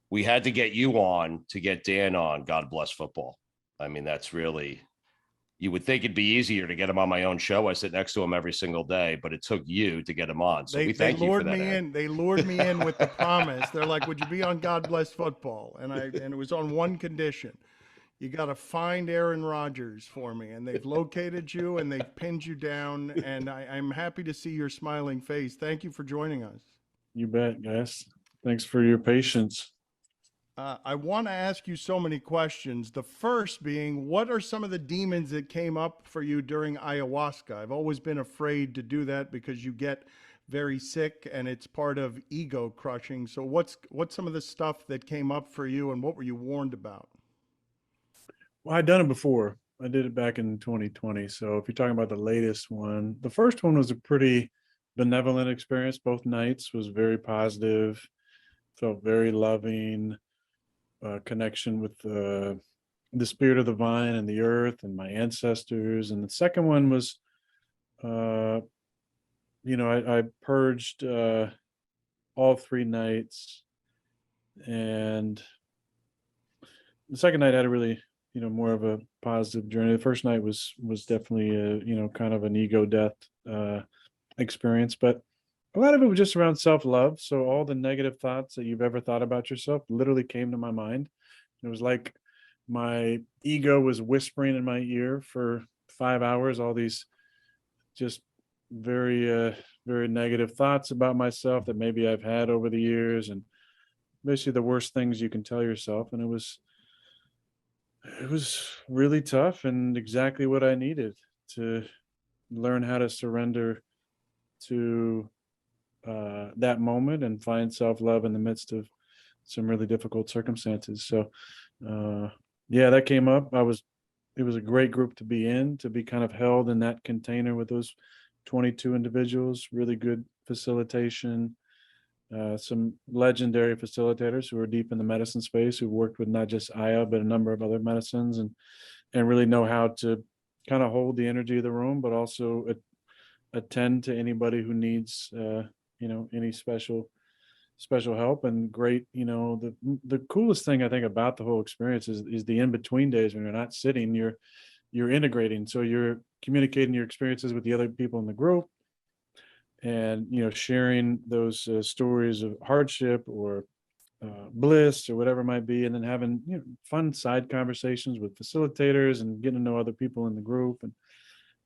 we had to get you on to get Dan on. God bless football. I mean, that's really, you would think it'd be easier to get him on my own show. I sit next to him every single day, but it took you to get him on. So we They thank you for lured that, me Aaron. in. They lured me in with the promise. They're like, "Would you be on God Bless Football?" And it was on one condition: you got to find Aaron Rodgers for me. And they've located you and they've pinned you down. And I'm happy to see your smiling face. Thank you for joining us. You bet, guys. Thanks for your patience. I want to ask you so many questions. The first being, what are some of the demons that came up for you during ayahuasca? I've always been afraid to do that because you get very sick and it's part of ego crushing. So what's some of the stuff that came up for you and what were you warned about? Well, I'd done it before. I did it back in 2020. So if you're talking about the latest one, the first one was a pretty benevolent experience. Both nights was very positive, felt very loving. Connection with the spirit of the vine and the earth and my ancestors. And the second one was, I purged all 3 nights, and the second night had a really, more of a positive journey. The first night was definitely a, kind of an ego death experience, but a lot of it was just around self-love. So all the negative thoughts that you've ever thought about yourself literally came to my mind. It was like my ego was whispering in my ear for 5 hours, all these just very, very negative thoughts about myself that maybe I've had over the years, and basically the worst things you can tell yourself. And it was really tough and exactly what I needed to learn how to surrender to that moment and find self-love in the midst of some really difficult circumstances. So that came up. It was a great group to be in, to be kind of held in that container with those 22 individuals, really good facilitation, some legendary facilitators who are deep in the medicine space, who worked with not just Aya, but a number of other medicines, and really know how to kind of hold the energy of the room, but also attend to anybody who needs any special help. And great, the coolest thing I think about the whole experience is the in-between days when you're not sitting, you're integrating. So you're communicating your experiences with the other people in the group, and sharing those stories of hardship or bliss or whatever it might be, and then having fun side conversations with facilitators and getting to know other people in the group, and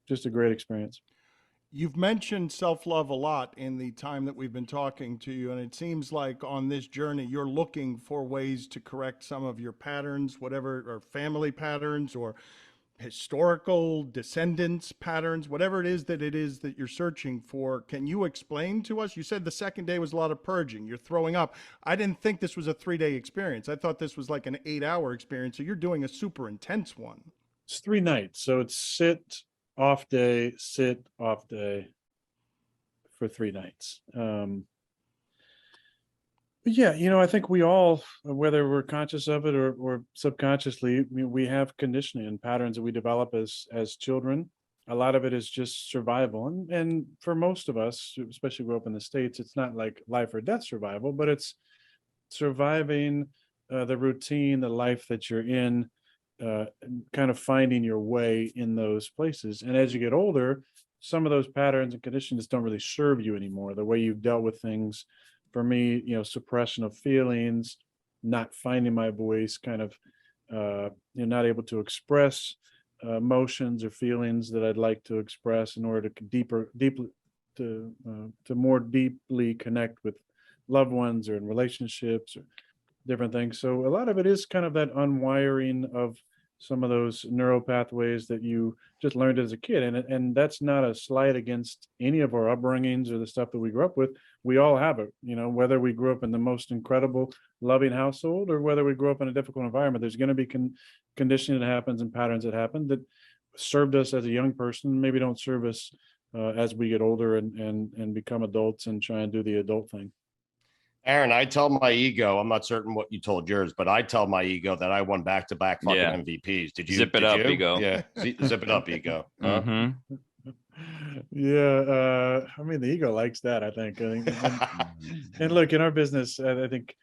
just a great experience. You've mentioned self-love a lot in the time that we've been talking to you, and it seems like on this journey you're looking for ways to correct some of your patterns, whatever, or family patterns or historical descendants patterns, whatever it is that you're searching for. Can you explain to us? You said the second day was a lot of purging. You're throwing up. I didn't think this was a 3-day experience. I thought this was like an 8-hour experience. So you're doing a super intense one. It's 3 nights. So it's sit off day for 3 nights. But yeah, I think we all, whether we're conscious of it or subconsciously, we have conditioning and patterns that we develop as children. A lot of it is just survival. And for most of us, especially grow up in the States, it's not like life or death survival, but it's surviving the routine, the life that you're in, kind of finding your way in those places. And as you get older, some of those patterns and conditions don't really serve you anymore. The way you've dealt with things, for me, suppression of feelings, not finding my voice, kind of, not able to express emotions or feelings that I'd like to express in order to more deeply connect with loved ones or in relationships or different things. So a lot of it is kind of that unwiring of some of those neural pathways that you just learned as a kid. And that's not a slight against any of our upbringings or the stuff that we grew up with. We all have it, whether we grew up in the most incredible, loving household or whether we grew up in a difficult environment. There's going to be conditioning that happens and patterns that happen that served us as a young person, maybe don't serve us as we get older and become adults and try and do the adult thing. Aaron, I tell my ego, I'm not certain what you told yours, but I tell my ego that I won back-to-back fucking MVPs. Did you? Zip it up, ego. Yeah, zip it up, ego. Huh? Mm-hmm. Yeah, I mean, the ego likes that, I think. And look, in our business, I think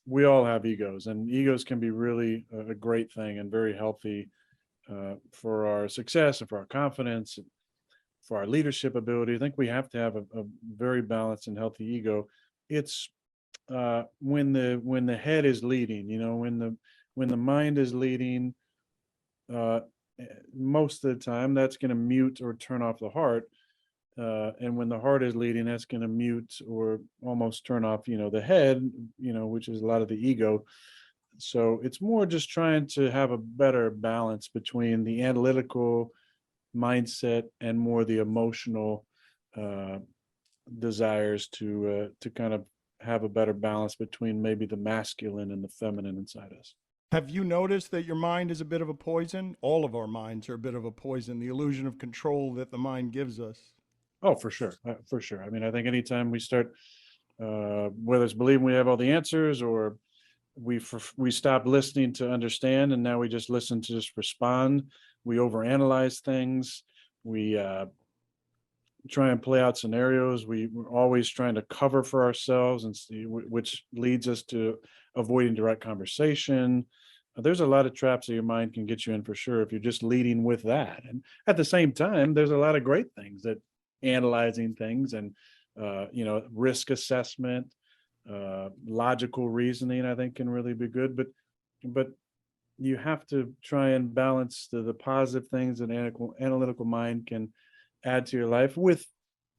we all have egos, and egos can be really a great thing and very healthy for our success and for our confidence, for our leadership ability. I think we have to have a very balanced and healthy ego. It's when the head is leading, when the mind is leading, uh, most of the time that's going to mute or turn off the heart. And when the heart is leading, that's going to mute or almost turn off, the head, which is a lot of the ego. So it's more just trying to have a better balance between the analytical mindset and more the emotional desires to kind of have a better balance between maybe the masculine and the feminine inside us. Have you noticed that your mind is a bit of a poison? All of our minds are a bit of a poison, the illusion of control that the mind gives us. Oh, for sure. For sure. I mean, I think anytime we start, whether it's believing we have all the answers or we stop listening to understand, and now we just listen to just respond. We overanalyze things. We try and play out scenarios. We're always trying to cover for ourselves, and which leads us to avoiding direct conversation. There's a lot of traps that your mind can get you in for sure if you're just leading with that. And at the same time, there's a lot of great things that analyzing things and risk assessment, logical reasoning, I think can really be good. But you have to try and balance the positive things that analytical mind can add to your life with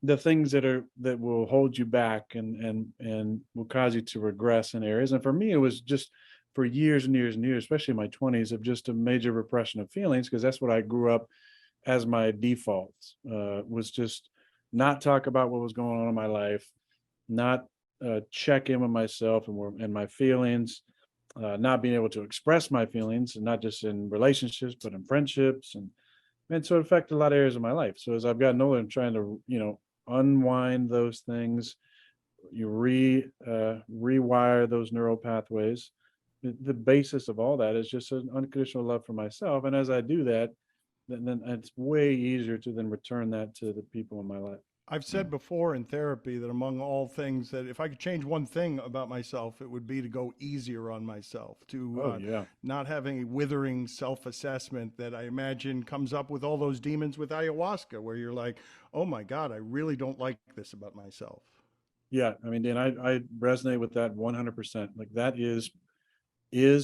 the things that will hold you back and will cause you to regress in areas. And for me, it was just for years and years and years, especially in my 20s, of just a major repression of feelings, because that's what I grew up as my default, was just not talk about what was going on in my life, not check in with myself and my feelings, not being able to express my feelings, and not just in relationships, but in friendships. And so it affected a lot of areas of my life. So as I've gotten older, I'm trying to, unwind those things, you rewire those neural pathways. The basis of all that is just an unconditional love for myself. And as I do that, then it's way easier to then return that to the people in my life. I've said before in therapy that among all things, that if I could change one thing about myself, it would be to go easier on myself, to not having a withering self-assessment that I imagine comes up with all those demons with ayahuasca, where you're like, oh my God, I really don't like this about myself. Yeah. I mean, Dan, I resonate with that 100%. Like that is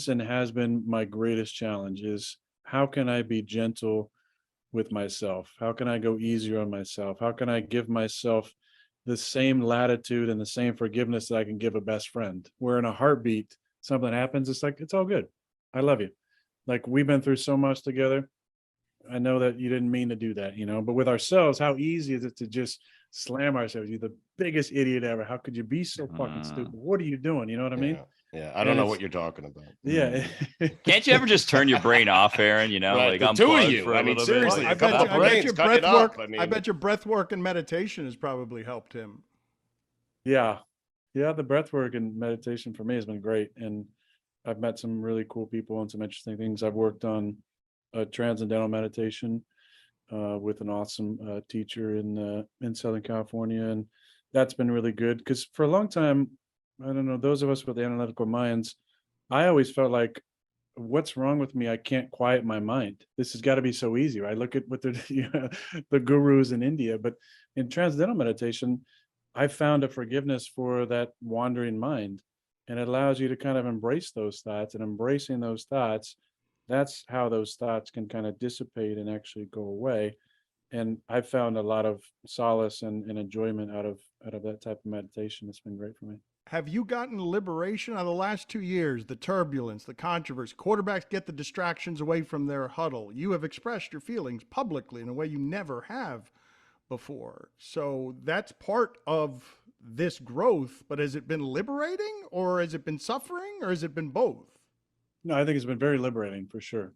and has been my greatest challenge, is how can I be gentle with myself? How can I go easier on myself? How can I give myself the same latitude and the same forgiveness that I can give a best friend? Where in a heartbeat, something happens, it's like, it's all good. I love you. Like, we've been through so much together. I know that you didn't mean to do that, but with ourselves, how easy is it to just slam ourselves? You're the biggest idiot ever. How could you be so fucking stupid? What are you doing? You know what I mean? Yeah, I don't know what you're talking about. Yeah. Can't you ever just turn your brain off, Aaron? Right, like the I'm two of you. I mean, seriously, I a couple bet of brains your cut breath it up. work. I mean, I bet your breath work and meditation has probably helped him. Yeah. The breath work and meditation for me has been great. And I've met some really cool people and some interesting things. I've worked on transcendental meditation with an awesome teacher in Southern California. And that's been really good because for a long time, I don't know, those of us with analytical minds, I always felt like, what's wrong with me? I can't quiet my mind. This has got to be so easy, right? Look at what the gurus in India. But in transcendental meditation, I found a forgiveness for that wandering mind, and it allows you to kind of embrace those thoughts, and embracing those thoughts, that's how those thoughts can kind of dissipate and actually go away. And I've found a lot of solace and enjoyment out of that type of meditation. It's been great for me. Have you gotten liberation out of the last 2 years, the turbulence, the controversy? Quarterbacks get the distractions away from their huddle. You have expressed your feelings publicly in a way you never have before. So that's part of this growth, but has it been liberating, or has it been suffering, or has it been both? No, I think it's been very liberating for sure.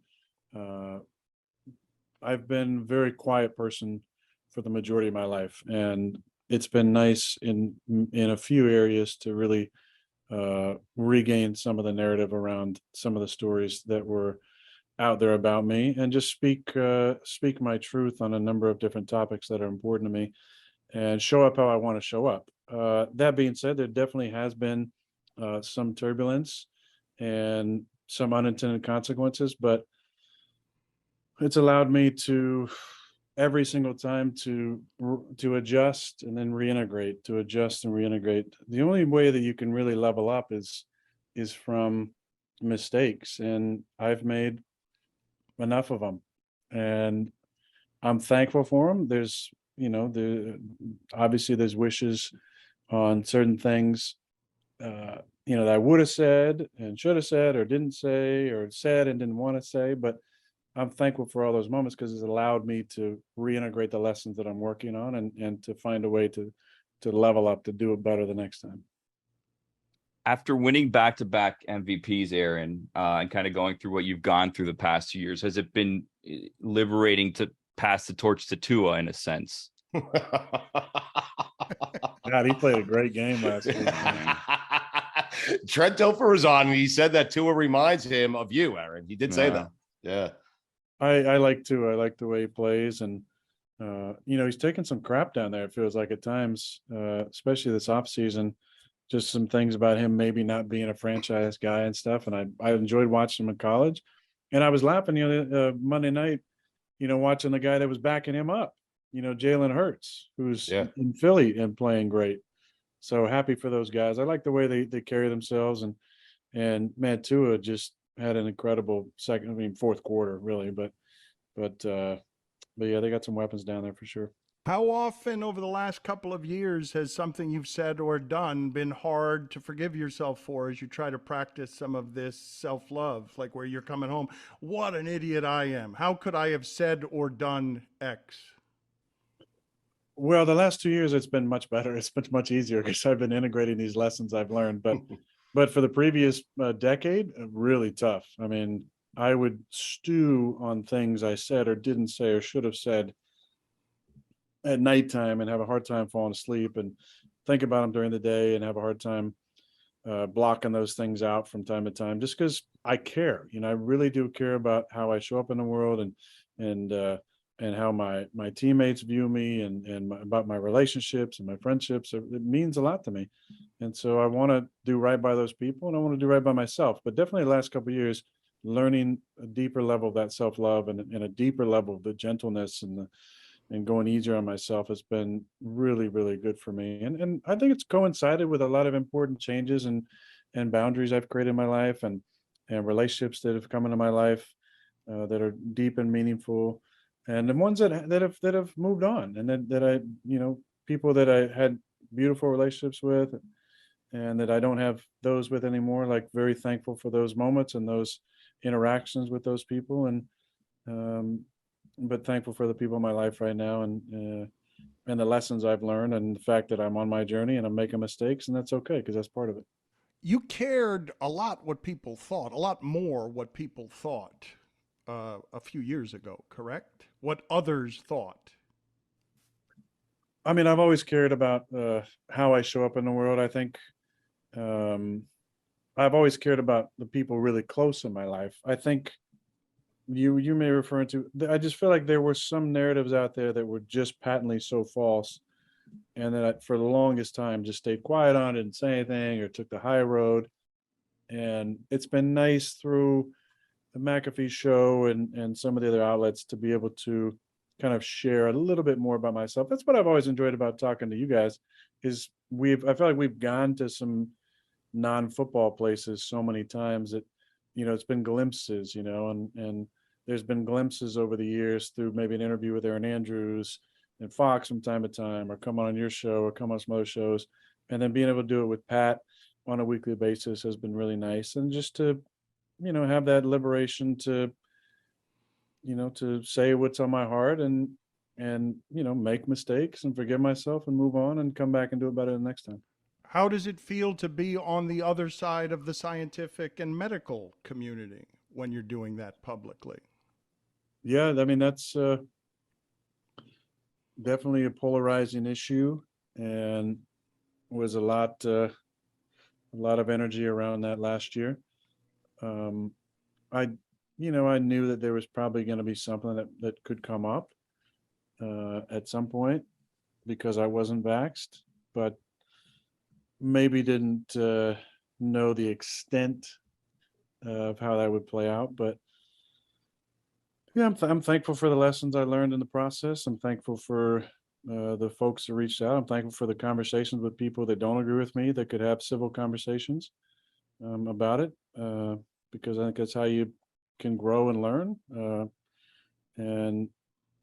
I've been a very quiet person for the majority of my life, and it's been nice in a few areas to really regain some of the narrative around some of the stories that were out there about me, and just speak my truth on a number of different topics that are important to me, and show up how I want to show up. That being said, there definitely has been some turbulence and some unintended consequences, but it's allowed me to every single time to adjust and then reintegrate, to adjust and reintegrate. The only way that you can really level up is from mistakes, and I've made enough of them, and I'm thankful for them. There's, obviously there's wishes on certain things, that I would have said and should have said or didn't say or said and didn't want to say, but I'm thankful for all those moments because it's allowed me to reintegrate the lessons that I'm working on and to find a way to level up, to do it better the next time. After winning back-to-back MVPs, Aaron, and kind of going through what you've gone through the past 2 years, has it been liberating to pass the torch to Tua in a sense? God, he played a great game last week, man. Trent Dilfer was on, and he said that Tua reminds him of you, Aaron. He did say that. Yeah. I like Tua. I like the way he plays, and he's taking some crap down there. It feels like at times, especially this offseason, just some things about him maybe not being a franchise guy and stuff. And I enjoyed watching him in college, and I was laughing Monday night, watching the guy that was backing him up, Jalen Hurts, who's in Philly and playing great. So happy for those guys. I like the way they carry themselves, and man, Tua just had an incredible fourth quarter really, but yeah, they got some weapons down there for sure. How often over the last couple of years has something you've said or done been hard to forgive yourself for as you try to practice some of this self-love, like where you're coming home, what an idiot I am. How could I have said or done X? Well, the last 2 years, it's been much better. It's been much easier because I've been integrating these lessons I've learned. But for the previous decade, really tough. I mean, I would stew on things I said or didn't say or should have said at nighttime and have a hard time falling asleep, and think about them during the day and have a hard time blocking those things out from time to time, just because I care. I really do care about how I show up in the world and how my teammates view me and about my relationships and my friendships. It means a lot to me. And so I want to do right by those people, and I want to do right by myself. But definitely the last couple of years, learning a deeper level of that self-love and a deeper level of the gentleness and going easier on myself has been really, really good for me. And I think it's coincided with a lot of important changes and boundaries I've created in my life and relationships that have come into my life that are deep and meaningful. And the ones that have moved on, and that I, people that I had beautiful relationships with, and that I don't have those with anymore. Like, very thankful for those moments and those interactions with those people, and but thankful for the people in my life right now, and the lessons I've learned, and the fact that I'm on my journey and I'm making mistakes, and that's okay because that's part of it. You cared a lot what people thought, a lot more what people thought a few years ago, correct? What others thought. I mean, I've always cared about how I show up in the world. I think I've always cared about the people really close in my life. I think you may refer to, I just feel like there were some narratives out there that were just patently so false, and that I, for the longest time, just stayed quiet on it, didn't say anything, or took the high road. And it's been nice through the McAfee show and some of the other outlets to be able to kind of share a little bit more about myself. That's what I've always enjoyed about talking to you guys, is I feel like we've gone to some non-football places so many times that, it's been glimpses, and there's been glimpses over the years through maybe an interview with Aaron Andrews and Fox from time to time, or come on your show or come on some other shows. And then being able to do it with Pat on a weekly basis has been really nice. And just to, have that liberation to, to say what's on my heart and, make mistakes and forgive myself and move on and come back and do it better the next time. How does it feel to be on the other side of the scientific and medical community when you're doing that publicly? Yeah, I mean, that's definitely a polarizing issue, and was a lot of energy around that last year. I knew that there was probably going to be something that could come up at some point because I wasn't vaxxed, but maybe didn't know the extent of how that would play out, but yeah, I'm thankful for the lessons I learned in the process. I'm thankful for the folks that reached out. I'm thankful for the conversations with people that don't agree with me that could have civil conversations about it, because I think that's how you can grow and learn. And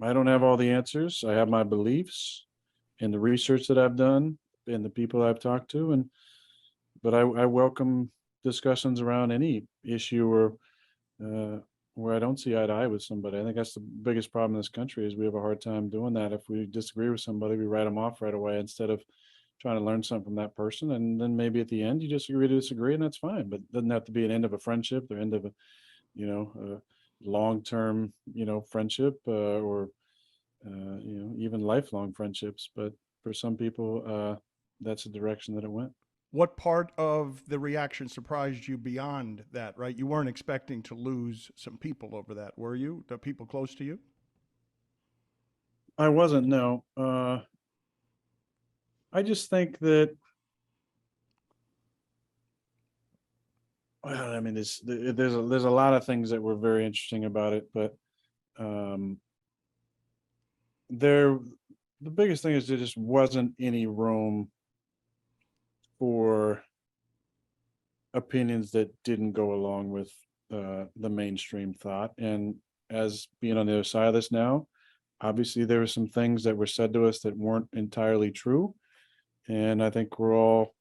I don't have all the answers. I have my beliefs and the research that I've done and the people I've talked to, but I welcome discussions around any issue or where I don't see eye to eye with somebody. I think that's the biggest problem in this country is we have a hard time doing that. If we disagree with somebody, we write them off right away instead of trying to learn something from that person. And then maybe at the end you just agree to disagree, and that's fine. But it doesn't have to be an end of a friendship or end of a long-term, friendship or even lifelong friendships. But for some people, that's the direction that it went. What part of the reaction surprised you beyond that, right? You weren't expecting to lose some people over that, were you? The people close to you? I wasn't, no. I just think that, well, I mean, there's a lot of things that were very interesting about it, but the biggest thing is there just wasn't any room for opinions that didn't go along with the mainstream thought. And as being on the other side of this now, obviously there were some things that were said to us that weren't entirely true. And I think we're all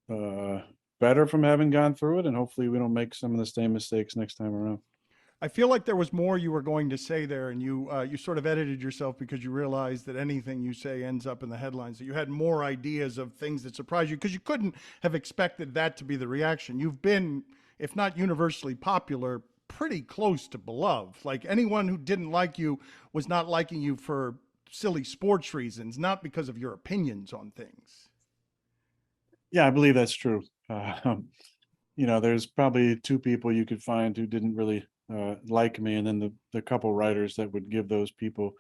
better from having gone through it. And hopefully we don't make some of the same mistakes next time around. I feel like there was more you were going to say there, and you sort of edited yourself because you realized that anything you say ends up in the headlines. That you had more ideas of things that surprised you because you couldn't have expected that to be the reaction. You've been, if not universally popular, pretty close to beloved. Like anyone who didn't like you was not liking you for silly sports reasons, not because of your opinions on things. Yeah, I believe that's true. There's probably two people you could find who didn't really like me, and then the couple writers that would give those people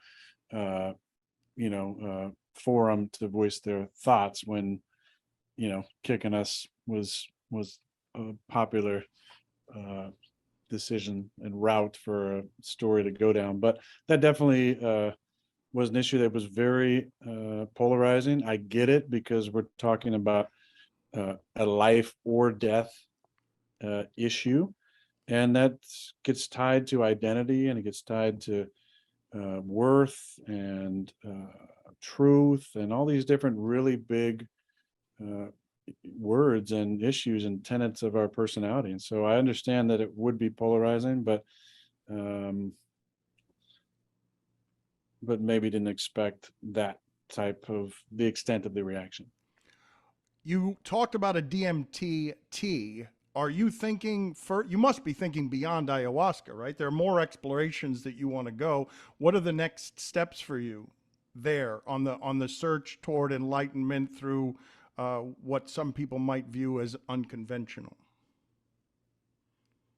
forum to voice their thoughts when kicking us was a popular decision and route for a story to go down. But that definitely was an issue that was very polarizing. I get it, because we're talking about a life or death issue, and that gets tied to identity, and it gets tied to worth and truth and all these different really big words and issues and tenets of our personality. And so I understand that it would be polarizing, but maybe didn't expect that type of the extent of the reaction. You talked about a DMT tea. Are you thinking you must be thinking beyond ayahuasca, right? There are more explorations that you want to go. What are the next steps for you there on the search toward enlightenment through what some people might view as unconventional?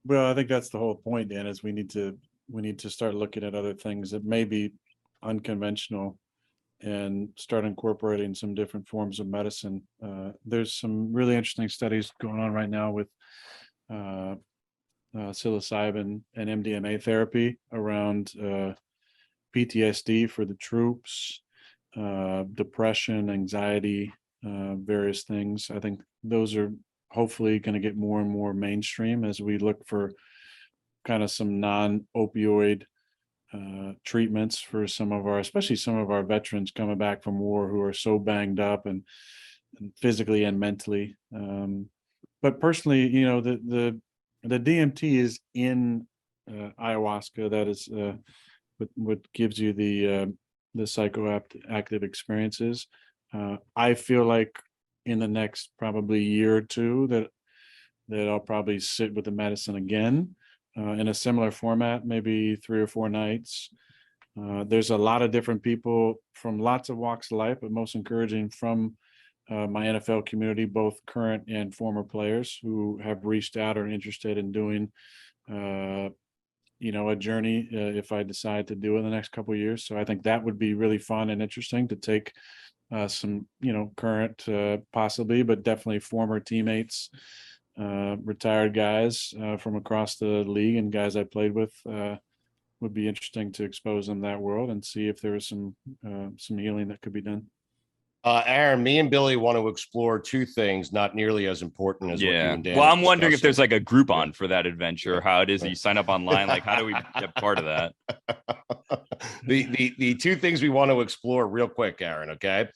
Well, I think that's the whole point, Dan, is we need to start looking at other things that may be unconventional and start incorporating some different forms of medicine. There's some really interesting studies going on right now with psilocybin and MDMA therapy around PTSD for the troops, depression, anxiety, various things. I think those are hopefully going to get more and more mainstream as we look for kind of some non-opioid treatments for especially some of our veterans coming back from war who are so banged up and physically and mentally. But personally, the DMT is in ayahuasca. That is what gives you the psychoactive experiences. I feel like in the next probably year or two that I'll probably sit with the medicine again in a similar format, maybe 3 or 4 nights. There's a lot of different people from lots of walks of life, but most encouraging from my NFL community, both current and former players who have reached out or interested in doing a journey if I decide to do it in the next couple of years. So I think that would be really fun and interesting to take some current possibly, but definitely former teammates retired guys from across the league and guys I played with. Would be interesting to expose them that world and see if there was some healing that could be done. Aaron, me and Billy want to explore two things not nearly as important as what you and Dan. Well, are I'm wondering if there's discussing. like a Groupon for that adventure, how it is that you sign up online. Like, how do we get part of that? The two things we want to explore real quick, Aaron. Okay.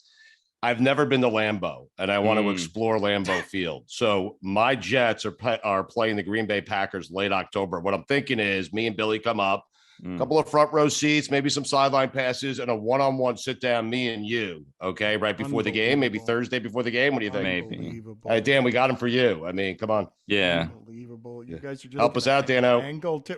I've never been to Lambeau, and I want to explore Lambeau Field. So my Jets are playing the Green Bay Packers late October. What I'm thinking is me and Billy come up, a couple of front row seats, maybe some sideline passes, and a one-on-one sit down, me and you. Okay, right before the game, maybe Thursday before the game. What do you think? Maybe. Hey, Dan, we got him for you. I mean, come on. Yeah. Unbelievable. You guys are just help us out, Dano.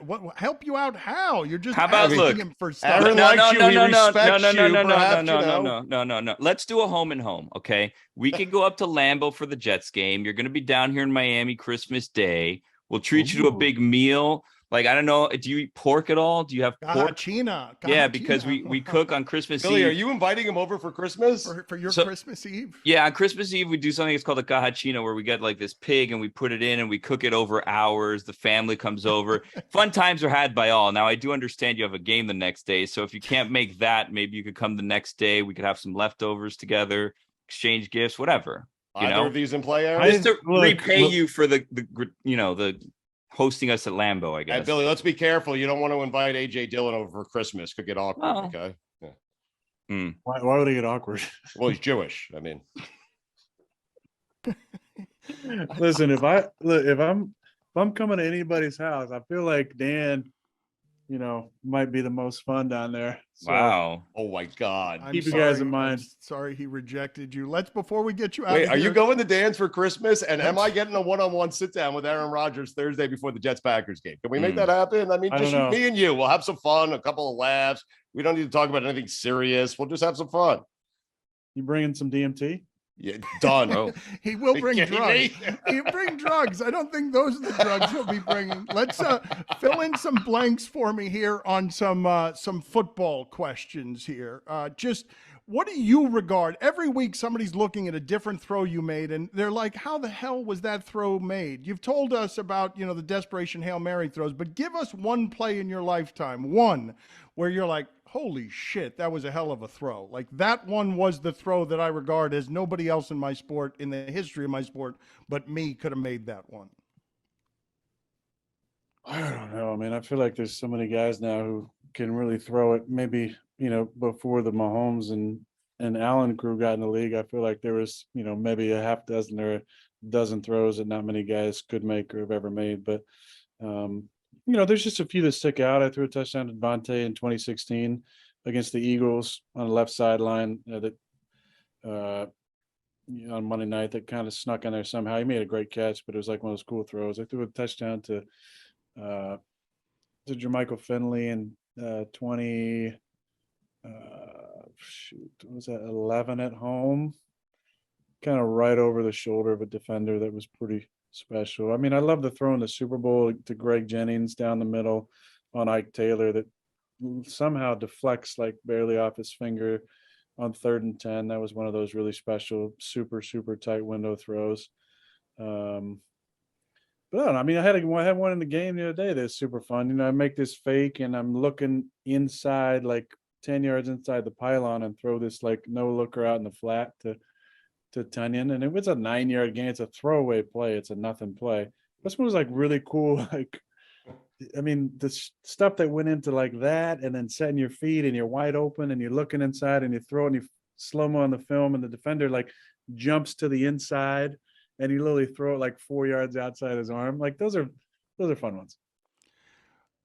What help you out? How? You're just how about look? Him for stuff. Aaron likes you. He respects you. No. Let's do a home and home. Okay, we can go up to Lambeau for the Jets game. You're going to be down here in Miami Christmas Day. We'll treat you to a big meal. Like, I don't know, do you eat pork at all? Do you have pork? Cahachina. Yeah, because we cook on Christmas Billy, Eve. are you inviting him over for Christmas? For your Christmas Eve? Yeah, on Christmas Eve, we do something that's called a cahachina, where we get like this pig and we put it in and we cook it over hours. The family comes over. Fun times are had by all. Now, I do understand you have a game the next day. So if you can't make that, maybe you could come the next day. We could have some leftovers together, exchange gifts, whatever. Either of these in play, Aaron? Just to repay you for the hosting us at Lambeau, I guess. Hey, Billy, let's be careful. You don't want to invite AJ Dillon over for Christmas. Could get awkward. Okay. Yeah. Why would it get awkward? Well, he's Jewish. I mean, listen, if I'm coming to anybody's house, I feel like Dan, might be the most fun down there. So, wow. Oh my God. Keep you guys in mind. Sorry he rejected you. Before we get you out. Wait, are you going to Dan's for Christmas? And am I getting a one-on-one sit down with Aaron Rodgers Thursday before the Jets Packers game? Can we make that happen? I mean, just me and you. We'll have some fun, a couple of laughs. We don't need to talk about anything serious. We'll just have some fun. You bringing some DMT? Yeah, done. He will bring drugs. He'll bring drugs. I don't think those are the drugs he'll be bringing. Let's fill in some blanks for me here on some football questions here. Just what do you regard? Every week somebody's looking at a different throw you made, and they're like, how the hell was that throw made? You've told us about, the desperation Hail Mary throws, but give us one play in your lifetime, one, where you're like, holy shit, that was a hell of a throw. Like, that one was the throw that I regard as nobody else in my sport, in the history of my sport, but me could have made that one. I don't know, man. I feel like there's so many guys now who can really throw it. Maybe, before the Mahomes and Allen crew got in the league, I feel like there was, maybe a half dozen or a dozen throws that not many guys could make or have ever made. But, there's just a few that stick out. I threw a touchdown to Devontae in 2016 against the Eagles on the left sideline on Monday night that kind of snuck in there somehow. He made a great catch, but it was like one of those cool throws. I threw a touchdown to Jermichael Finley in 20 what was that, 11 at home, kind of right over the shoulder of a defender. That was pretty special. I mean, I love the throw in the Super Bowl to Greg Jennings down the middle on Ike Taylor that somehow deflects like barely off his finger on 3rd and 10. That was one of those really special, super, super tight window throws. But I don't know. I mean, I had one in the game the other day that's super fun. I make this fake and I'm looking inside, like 10 yards inside the pylon, and throw this like no looker out in the flat to Tunyon. And it was a 9-yard gain. It's a throwaway play. It's a nothing play. This one was like really cool. Like, I mean, the stuff that went into like that, and then setting your feet and you're wide open and you're looking inside and you throw and you slow-mo on the film, and the defender like jumps to the inside and you literally throw it like 4 yards outside his arm. Like those are fun ones.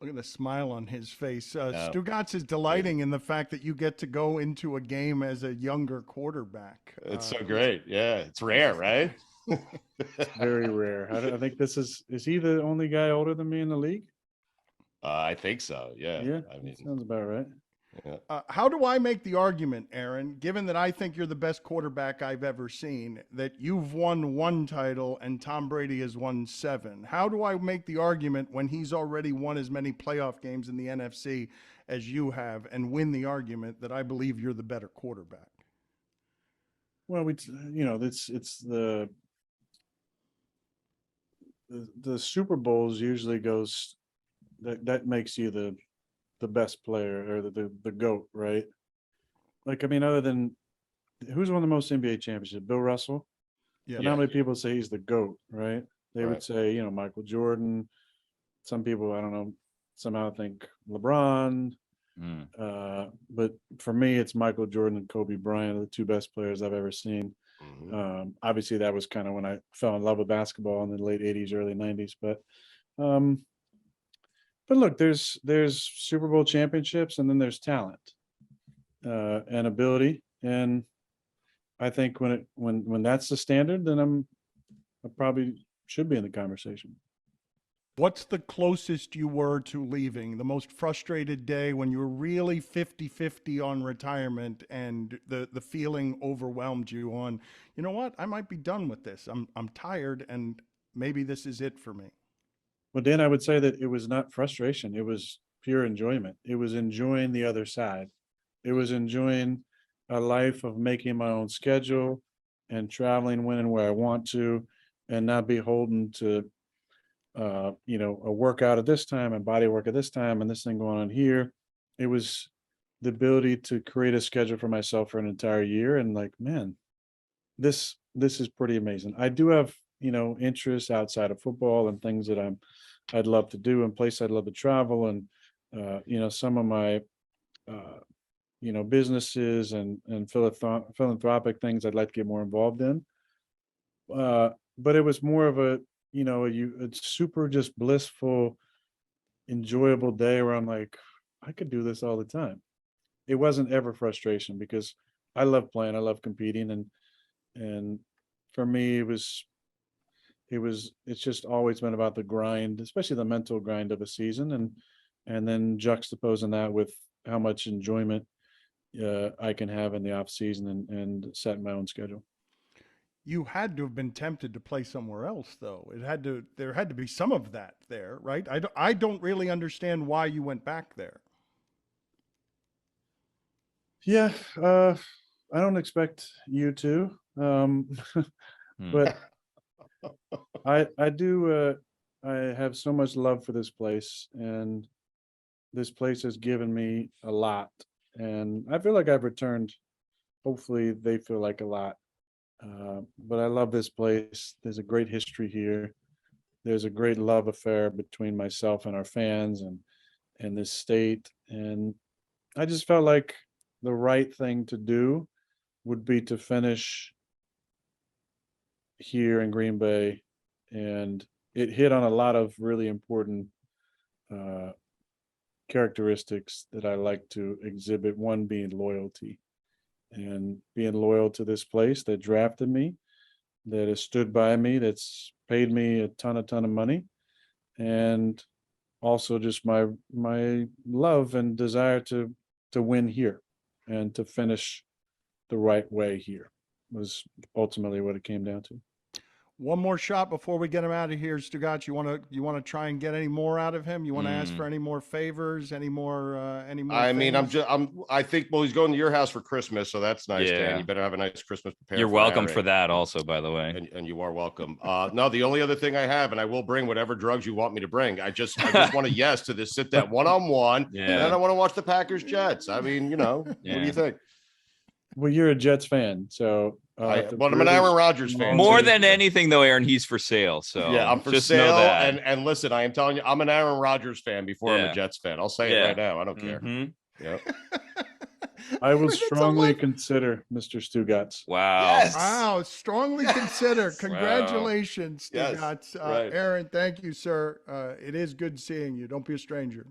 Look at the smile on his face. Stugatz is delighting in the fact that you get to go into a game as a younger quarterback. It's so great. Yeah, it's rare, right? It's very rare. I think this is he the only guy older than me in the league? I think so. Yeah. Yeah, I mean, sounds about right. Yeah. How do I make the argument, Aaron, given that I think you're the best quarterback I've ever seen, that you've won 1 title and Tom Brady has won 7? How do I make the argument when he's already won as many playoff games in the NFC as you have, and win the argument that I believe you're the better quarterback? Well, it's the the Super Bowls usually goes that makes you the best player or the GOAT, right? Like, I mean, other than who's won the most NBA championships? Bill Russell. Yeah. But not many people say he's the GOAT, right? They Right. would say, you know, Michael Jordan. Some people, I don't know, somehow think LeBron. But for me, it's Michael Jordan and Kobe Bryant are the two best players I've ever seen. Obviously, that was kind of when I fell in love with basketball in the late '80s, early '90s. But look, there's Super Bowl championships, and then there's talent and ability, and I think when that's the standard, then I probably should be in the conversation. What's the closest you were to leaving? The most frustrated day when you were really 50-50 on retirement and the feeling overwhelmed you on, you know what? I might be done with this. I'm tired and maybe this is it for me. Well, Dan, I would say that it was not frustration. It was pure enjoyment. It was enjoying the other side. It was enjoying a life of making my own schedule and traveling when and where I want to, and not beholden to you know, a workout at this time and body work at this time and this thing going on here. It was the ability to create a schedule for myself for an entire year, and like, man, this is pretty amazing. I do have, you know, interests outside of football and things that I'd love to do and places I'd love to travel, and you know, some of my you know, businesses and philanthropic things I'd like to get more involved in. But it was more of a, you know, it's super just blissful, enjoyable day where I'm like, I could do this all the time. It wasn't ever frustration because I love playing, I love competing, and for me it's just always been about the grind, especially the mental grind of a season, and then juxtaposing that with how much enjoyment I can have in the off season and set my own schedule. You had to have been tempted to play somewhere else, though. There had to be some of that there, right? I don't really understand why you went back there. Yeah, I don't expect you to, but I do. I have so much love for this place, and this place has given me a lot, and I feel like I've returned. Hopefully, they feel like a lot. But I love this place. There's a great history here. There's a great love affair between myself and our fans and this state. And I just felt like the right thing to do would be to finish here in Green Bay. And it hit on a lot of really important characteristics that I like to exhibit. One being loyalty, and being loyal to this place that drafted me, that has stood by me, that's paid me a ton of money, and also just my love and desire to win here and to finish the right way here was ultimately what it came down to. One more shot before we get him out of here, Stugatz. You want to try and get any more out of him? You want to ask for any more favors, any more I mean, things? I think, well, he's going to your house for Christmas, so that's nice, Yeah. Dan. You better have a nice Christmas prepared. You're for welcome Harry. for that also, by the way. And you are welcome. No, the only other thing I have, and I will bring whatever drugs you want me to bring. I just want a yes to this, sit that one-on-one. Yeah. And then I want to watch the Packers Jets. I mean, you know, what do you think? Well, you're a Jets fan, so But I'm an Aaron Rodgers fan. More too. than anything, though, Aaron, he's for sale. So yeah, I'm for just sale. know that. And listen, I am telling you, I'm an Aaron Rodgers fan before I'm Yeah. a Jets fan. I'll say it Yeah. right now. I don't care. Mhm. Yep. I will That's a strongly lot. consider Mr. Stugatz. Wow. Yes. Wow, strongly consider. Congratulations, Yes, Stugatz. right. Aaron, thank you, sir. It is good seeing you. Don't be a stranger.